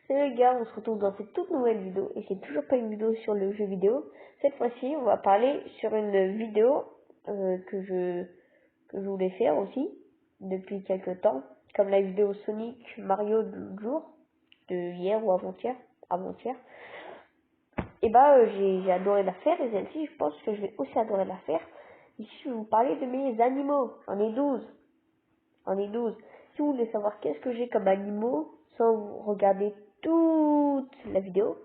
Salut les gars, on se retrouve dans cette toute nouvelle vidéo et c'est toujours pas une vidéo sur le jeu vidéo. Cette fois-ci, on va parler sur une vidéo que je voulais faire aussi depuis quelques temps, comme la vidéo Sonic Mario de jour, de hier ou avant-hier. Et j'ai adoré la faire et celle-ci, je pense que je vais aussi adorer la faire. Ici, je vais vous parler de mes animaux. J'en ai 12. Si vous voulez savoir qu'est-ce que j'ai comme animaux, sans vous regarder toute la vidéo,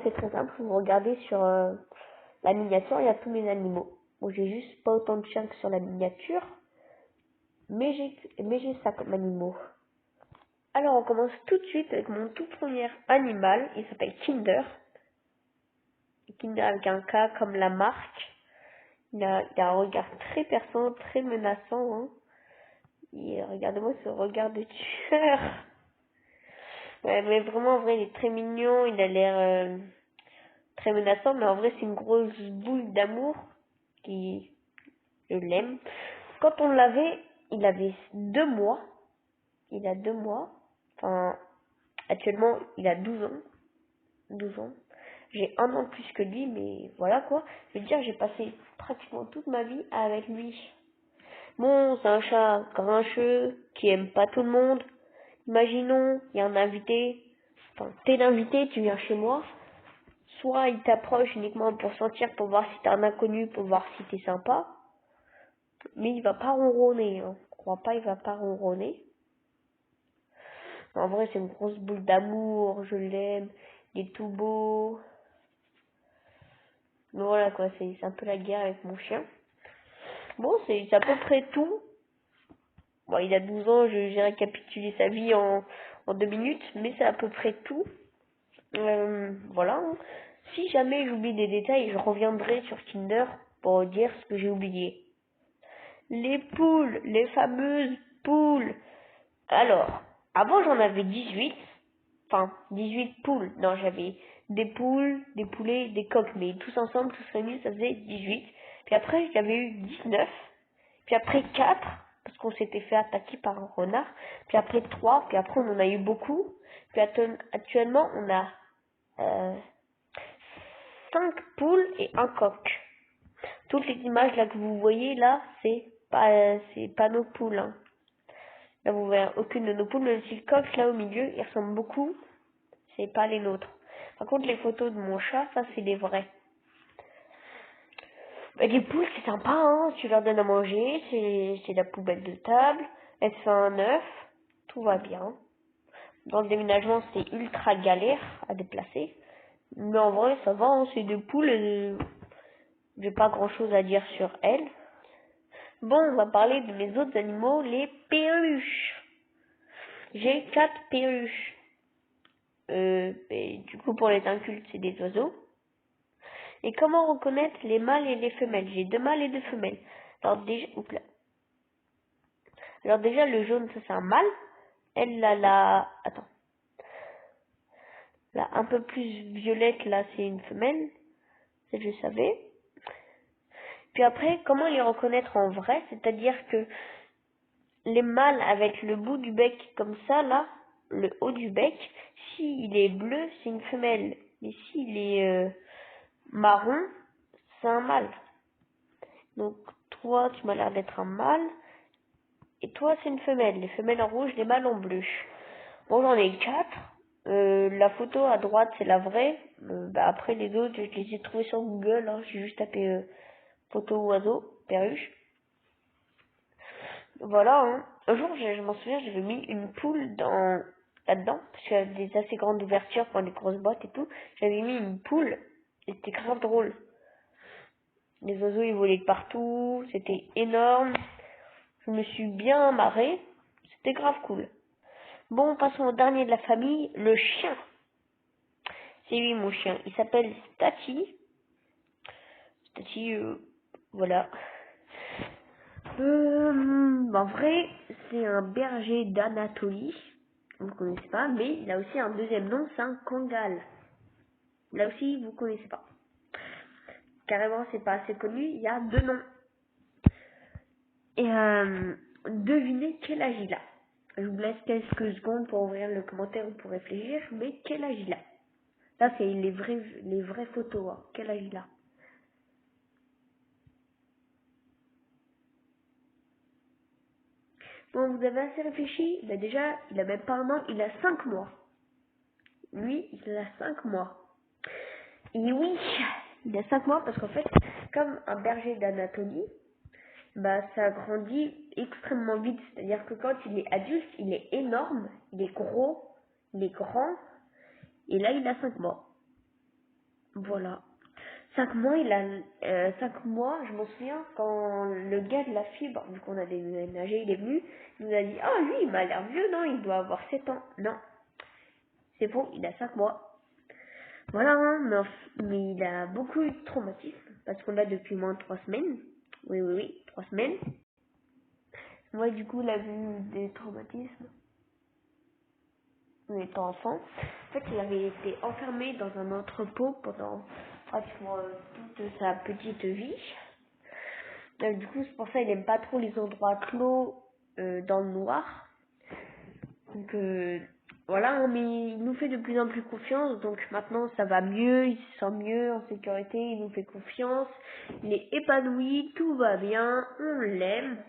c'est très simple. Vous regardez sur la miniature, il y a tous mes animaux. Bon, j'ai juste pas autant de chiens que sur la miniature, mais j'ai ça comme animaux. Alors, on commence tout de suite avec mon tout premier animal. Il s'appelle Kinder. Kinder avec un K comme la marque. Il a un regard très perçant, très menaçant. Hein. Regardez-moi ce regard de tueur. Ouais, mais vraiment, en vrai, il est très mignon. Il a l'air très menaçant, mais en vrai, c'est une grosse boule d'amour qui, je l'aime. Quand on l'avait, il avait 2 mois. Il a 2 mois. Enfin, actuellement, il a 12 ans. 12 ans. J'ai 1 an de plus que lui, mais voilà quoi. Je veux dire, j'ai passé pratiquement toute ma vie avec lui. Bon, c'est un chat grincheux qui aime pas tout le monde. Imaginons, il y a un invité. Enfin, t'es l'invité, tu viens chez moi. Soit il t'approche uniquement pour sentir, pour voir si t'es un inconnu, pour voir si t'es sympa. Mais il va pas ronronner, hein. Je crois pas, il va pas ronronner. En vrai, c'est une grosse boule d'amour, je l'aime. Il est tout beau. Mais voilà quoi, c'est un peu la guerre avec mon chien. Bon, c'est à peu près tout. Bon, il a 12 ans, j'ai récapitulé sa vie en 2 minutes, mais c'est à peu près tout. Voilà. Hein. Si jamais j'oublie des détails, je reviendrai sur Kinder pour dire ce que j'ai oublié. Les poules, les fameuses poules. Alors, avant j'en avais 18. Enfin, 18 poules. Non, j'avais des poules, des poulets, des coqs, mais tous ensemble, tous réunis, ça faisait 18. Puis après, j'avais eu 19. Puis après 4, parce qu'on s'était fait attaquer par un renard. Puis après 3, puis après on en a eu beaucoup. Puis actuellement, on a 5 poules et un coq. Toutes les images là que vous voyez là, c'est pas nos poules. Hein. Là, vous verrez aucune de nos poules, même si le coq là au milieu, il ressemble beaucoup. C'est pas les nôtres. Par contre, les photos de mon chat, ça c'est les vrais. Les poules, c'est sympa, hein. Tu leur donnes à manger, c'est la poubelle de table. Elles se font un œuf, tout va bien. Dans le déménagement, c'est ultra galère à déplacer. Mais en vrai, ça va, hein. C'est des poules. J'ai pas grand chose à dire sur elles. Bon, on va parler de mes autres animaux, les perruches. J'ai 4 perruches. Et du coup, pour les incultes, c'est des oiseaux. Et comment reconnaître les mâles et les femelles? J'ai 2 mâles et 2 femelles. Alors déjà, le jaune, ça c'est un mâle. Elle, attends. Là, un peu plus violette, là, c'est une femelle. Ça, je savais. Puis après, comment les reconnaître en vrai? C'est-à-dire que les mâles avec le bout du bec comme ça, là, le haut du bec, s'il est bleu, c'est une femelle. Mais s'il est marron, c'est un mâle. Donc, toi, tu m'as l'air d'être un mâle. Et toi, c'est une femelle. Les femelles en rouge, les mâles en bleu. Bon, j'en ai 4. La photo à droite, c'est la vraie. Après, les autres, je les ai trouvés sur Google. Hein. J'ai juste tapé photo oiseau, perruche. Voilà. Hein. Un jour, je m'en souviens, j'avais mis une poule là-dedans. Parce qu'il y a des assez grandes ouvertures pour les grosses boîtes et tout. J'avais mis une poule. Et c'était grave drôle. Les oiseaux, ils volaient de partout. C'était énorme. Je me suis bien marrée. C'était grave cool. Bon, passons au dernier de la famille, le chien. C'est lui mon chien. Il s'appelle Stati. Stati, voilà. En vrai, c'est un berger d'Anatolie. Vous ne connaissez pas, mais il a aussi un deuxième nom, c'est un Kangal. Là aussi, vous ne connaissez pas. Carrément, c'est pas assez connu. Il y a 2 noms. Et devinez quel âge il a. Je vous laisse quelques secondes pour ouvrir le commentaire ou pour réfléchir, mais quel âge il a? Là, c'est les vraies photos, hein. Quel âge il a? Bon, vous avez assez réfléchi? Ben déjà, il a même pas un an, il a 5 mois. Lui, il a 5 mois. Et oui, il a 5 mois parce qu'en fait, comme un berger d'Anatolie, bah ça grandit extrêmement vite. C'est-à-dire que quand il est adulte, il est énorme, il est gros, il est grand, et là il a 5 mois. Voilà. 5 mois, 5 mois, je m'en souviens, quand le gars de la fibre, vu qu'on a déménagé, il est venu, il nous a dit, ah lui, il m'a l'air vieux, non, il doit avoir 7 ans. Non, c'est bon, il a 5 mois. Voilà, hein, mais il a beaucoup eu de traumatisme, parce qu'on l'a depuis moins de 3 semaines. Oui, 3 semaines. Moi, du coup, il a vu des traumatismes en étant enfant. En fait, il avait été enfermé dans un entrepôt pendant pratiquement toute sa petite vie. Du coup, c'est pour ça qu'il aime pas trop les endroits clos dans le noir. Donc voilà, hein, mais il nous fait de plus en plus confiance. Donc maintenant, ça va mieux, il se sent mieux en sécurité, il nous fait confiance. Il est épanoui, tout va bien, on l'aime.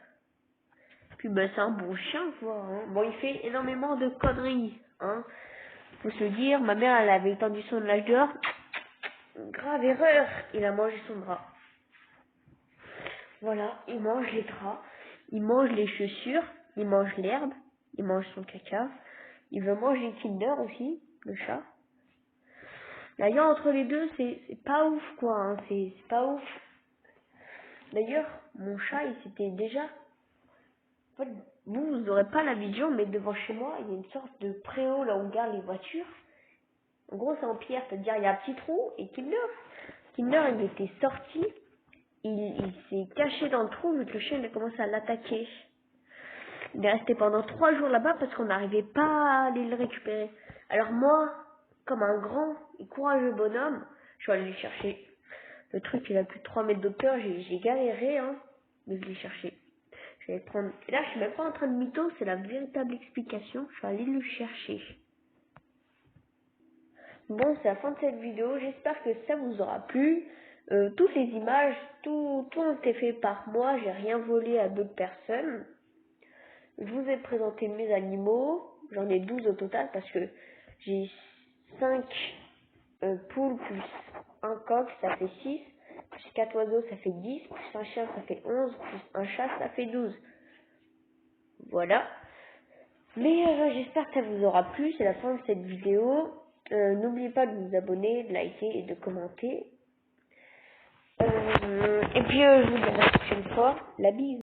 Puis ben, c'est un bon chien, quoi. Hein. Bon, il fait énormément de conneries. Hein. Faut se dire, ma mère, elle avait étendu son âge dehors. Grave erreur. Il a mangé son drap. Voilà, il mange les draps, il mange les chaussures, il mange l'herbe, il mange son caca. Il veut manger Kinder aussi, le chat. D'ailleurs, entre les deux, c'est pas ouf, quoi. Hein. C'est pas ouf. D'ailleurs, mon chat, il s'était déjà... En fait, vous n'aurez pas la vision, mais devant chez moi, il y a une sorte de préau là où on garde les voitures. En gros, c'est en pierre, c'est-à-dire il y a un petit trou et Kinder, il était sorti, il s'est caché dans le trou vu que le chien il a commencé à l'attaquer. Il est resté pendant 3 jours là-bas parce qu'on n'arrivait pas à aller le récupérer. Alors moi, comme un grand et courageux bonhomme, je suis allé le chercher. Le truc, il a plus de 3 mètres d'auteur, j'ai galéré, hein, mais je l'ai cherché. Je vais le prendre. Et là, je suis même pas en train de mytho, c'est la véritable explication. Je suis allé le chercher. Bon, c'est la fin de cette vidéo. J'espère que ça vous aura plu. Toutes les images, tout ont été fait par moi. J'ai rien volé à d'autres personnes. Je vous ai présenté mes animaux. J'en ai 12 au total parce que j'ai 5 poules plus un coq, ça fait 6. Plus 4 oiseaux, ça fait 10. Plus un chien, ça fait 11. Plus un chat, ça fait 12. Voilà. Mais j'espère que ça vous aura plu. C'est la fin de cette vidéo. N'oubliez pas de vous abonner, de liker et de commenter. Et puis je vous dis à la prochaine fois. La bise.